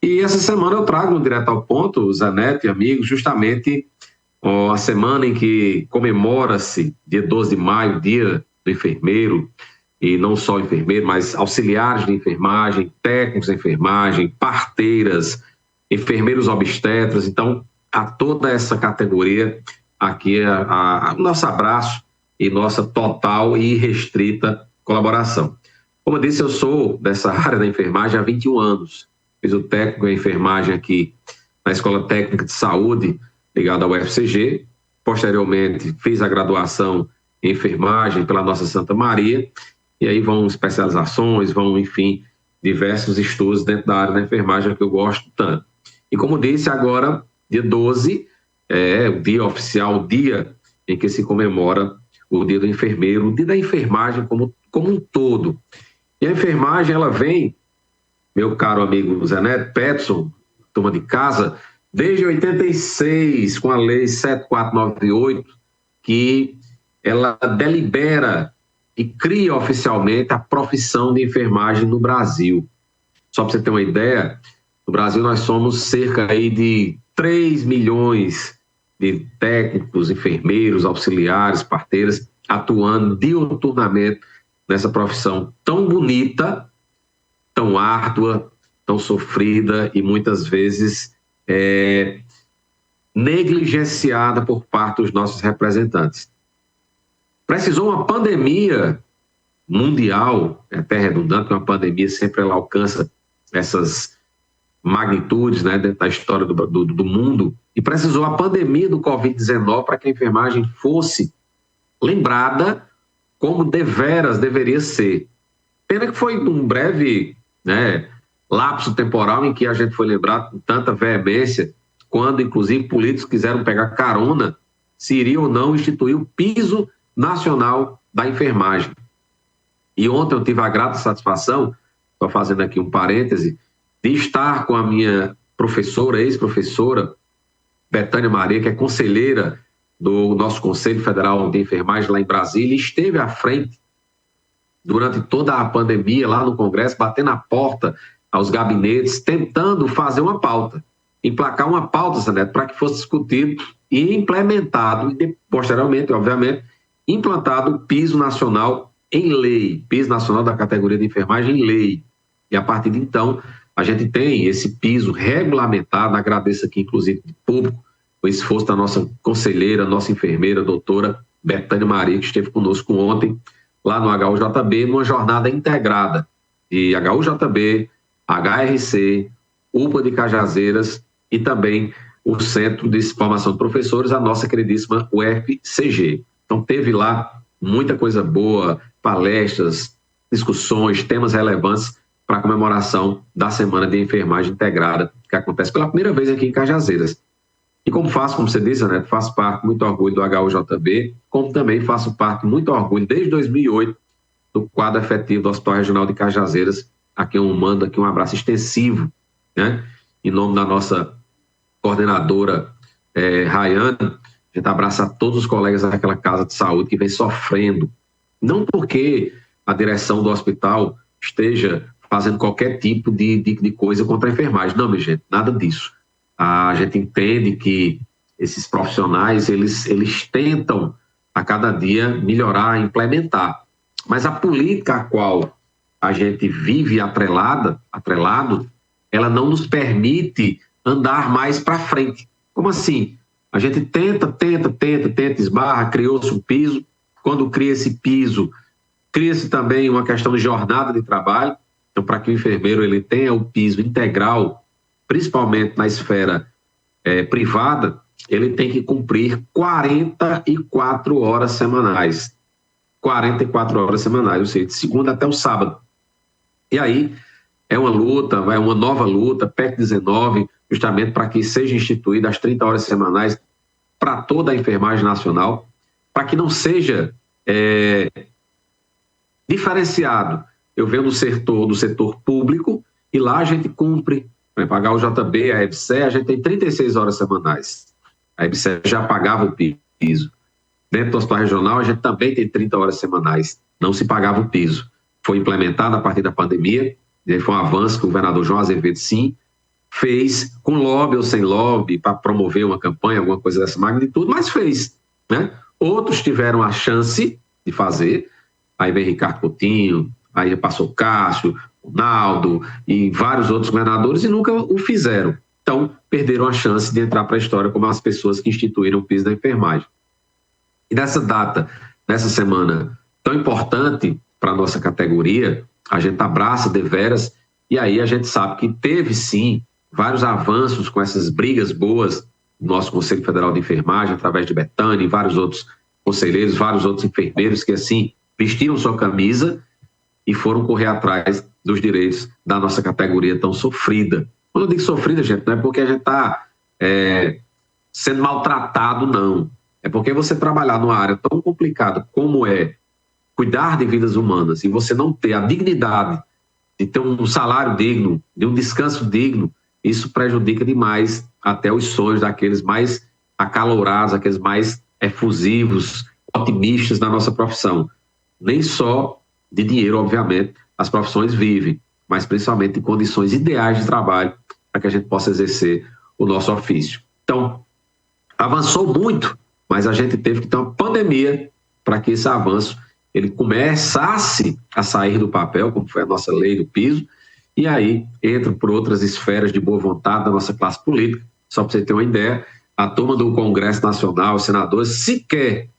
E essa semana eu trago no Direto ao Ponto, Zé Neto e amigos, justamente a semana em que comemora-se, dia 12 de maio, dia do enfermeiro, e não só enfermeiro, mas auxiliares de enfermagem, técnicos de enfermagem, parteiras, enfermeiros obstetras. Então, a toda essa categoria, aqui o nosso abraço e nossa total e irrestrita colaboração. Como eu disse, eu sou dessa área da enfermagem há 21 anos. Fiz o técnico em enfermagem aqui na Escola Técnica de Saúde, ligada ao UFCG. Posteriormente, fiz a graduação em enfermagem pela Nossa Santa Maria. E aí vão especializações, vão, enfim, diversos estudos dentro da área da enfermagem que eu gosto tanto. E como disse, agora, dia 12, é o dia oficial, o dia em que se comemora o dia do enfermeiro, o dia da enfermagem como um todo. E a enfermagem, ela vem, meu caro amigo Zé Neto, Peterson, turma de casa, desde 86, com a Lei 7498, que ela delibera e cria oficialmente a profissão de enfermagem no Brasil. Só para você ter uma ideia, no Brasil nós somos cerca aí de 3 milhões de técnicos, enfermeiros, auxiliares, parteiras, atuando diuturnamente nessa profissão tão bonita, tão árdua, tão sofrida e muitas vezes negligenciada por parte dos nossos representantes. Precisou uma pandemia mundial, é até redundante, uma pandemia sempre ela alcança essas magnitudes, né, dentro da história do mundo, e precisou a pandemia do Covid-19 para que a enfermagem fosse lembrada como deveras deveria ser. Pena que foi um breve, né, lapso temporal em que a gente foi lembrado com tanta veemência, quando inclusive políticos quiseram pegar carona se iria ou não instituir o piso nacional da enfermagem. E ontem eu tive a grata satisfação, estou fazendo aqui um parêntese, de estar com a minha professora, ex-professora, Betânia Maria, que é conselheira do nosso Conselho Federal de Enfermagem lá em Brasília, e esteve à frente durante toda a pandemia lá no Congresso, batendo a porta aos gabinetes, tentando fazer uma pauta, emplacar uma pauta, Zaneto, para que fosse discutido e implementado, e posteriormente, obviamente, implantado o piso nacional em lei, piso nacional da categoria de enfermagem em lei. E a partir de então, a gente tem esse piso regulamentado. Agradeço aqui, inclusive, de público, o esforço da nossa conselheira, nossa enfermeira, doutora Betânia Maria, que esteve conosco ontem, lá no HUJB, numa jornada integrada de HUJB, HRC, UPA de Cajazeiras e também o Centro de Formação de Professores, a nossa queridíssima UFCG. Então, teve lá muita coisa boa, palestras, discussões, temas relevantes para a comemoração da Semana de Enfermagem Integrada, que acontece pela primeira vez aqui em Cajazeiras. E como você disse, né, faço parte, muito orgulho do HUJB, como também faço parte, muito orgulho, desde 2008, do quadro efetivo do Hospital Regional de Cajazeiras, a quem eu mando aqui um abraço extensivo, né, em nome da nossa coordenadora Rayane. A gente abraça todos os colegas daquela casa de saúde que vem sofrendo, não porque a direção do hospital esteja fazendo qualquer tipo de coisa contra a enfermagem, não, minha gente, nada disso. A gente entende que esses profissionais, eles tentam a cada dia melhorar, implementar, mas a política a qual a gente vive atrelado, ela não nos permite andar mais para frente. Como assim? A gente tenta, esbarra, criou-se um piso. Quando cria esse piso, cria-se também uma questão de jornada de trabalho. Então, para que o enfermeiro ele tenha o piso integral, principalmente na esfera privada, ele tem que cumprir 44 horas semanais. 44 horas semanais, ou seja, de segunda até o sábado. E aí é uma luta, é uma nova luta, PEC 19, justamente para que seja instituída as 30 horas semanais para toda a enfermagem nacional, para que não seja diferenciado. Eu venho do setor público e lá a gente cumpre, por exemplo, a HUJB, a EBSER, a gente tem 36 horas semanais. A EBSER já pagava o piso. Dentro do hospital regional, a gente também tem 30 horas semanais. Não se pagava o piso. Foi implementado a partir da pandemia, foi um avanço que o governador João Azevedo, sim, fez com lobby ou sem lobby, para promover uma campanha, alguma coisa dessa magnitude, mas fez, né? Outros tiveram a chance de fazer, aí vem Ricardo Coutinho, aí passou Cássio, Ronaldo e vários outros governadores e nunca o fizeram. Então, perderam a chance de entrar para a história como as pessoas que instituíram o piso da enfermagem. E nessa data, nessa semana tão importante para a nossa categoria, a gente abraça deveras, e aí a gente sabe que teve sim vários avanços com essas brigas boas do nosso Conselho Federal de Enfermagem, através de Betânia e vários outros conselheiros, vários outros enfermeiros que assim vestiram sua camisa e foram correr atrás dos direitos da nossa categoria tão sofrida. Quando eu digo sofrida, gente, não é porque a gente está sendo maltratado, não. É porque você trabalhar numa área tão complicada como é cuidar de vidas humanas e você não ter a dignidade de ter um salário digno, de um descanso digno, isso prejudica demais até os sonhos daqueles mais acalorados, aqueles mais efusivos, otimistas da nossa profissão. Nem só de dinheiro, obviamente, as profissões vivem, mas principalmente de condições ideais de trabalho para que a gente possa exercer o nosso ofício. Então, avançou muito, mas a gente teve que ter uma pandemia para que esse avanço ele começasse a sair do papel, como foi a nossa lei do piso, e aí entra por outras esferas de boa vontade da nossa classe política. Só para você ter uma ideia, a turma do Congresso Nacional, os senadores, sequer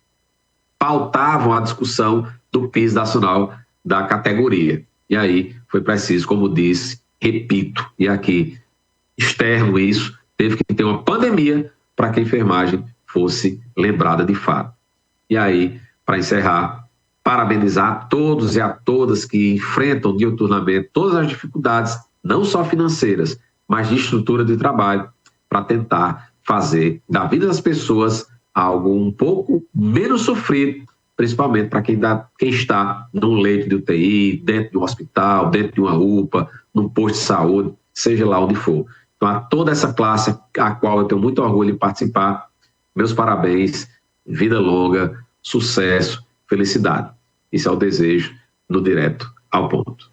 pautavam a discussão do piso nacional da categoria. E aí foi preciso, como disse, repito, e aqui externo isso, teve que ter uma pandemia para que a enfermagem fosse lembrada de fato. E aí, para encerrar, parabenizar a todos e a todas que enfrentam diuturnamente todas as dificuldades, não só financeiras, mas de estrutura de trabalho, para tentar fazer da vida das pessoas algo um pouco menos sofrido, principalmente para quem está num leito de UTI, dentro de um hospital, dentro de uma UPA, num posto de saúde, seja lá onde for. Então, a toda essa classe, a qual eu tenho muito orgulho de participar, meus parabéns, vida longa, sucesso, felicidade. Isso é o desejo no Direto ao Ponto.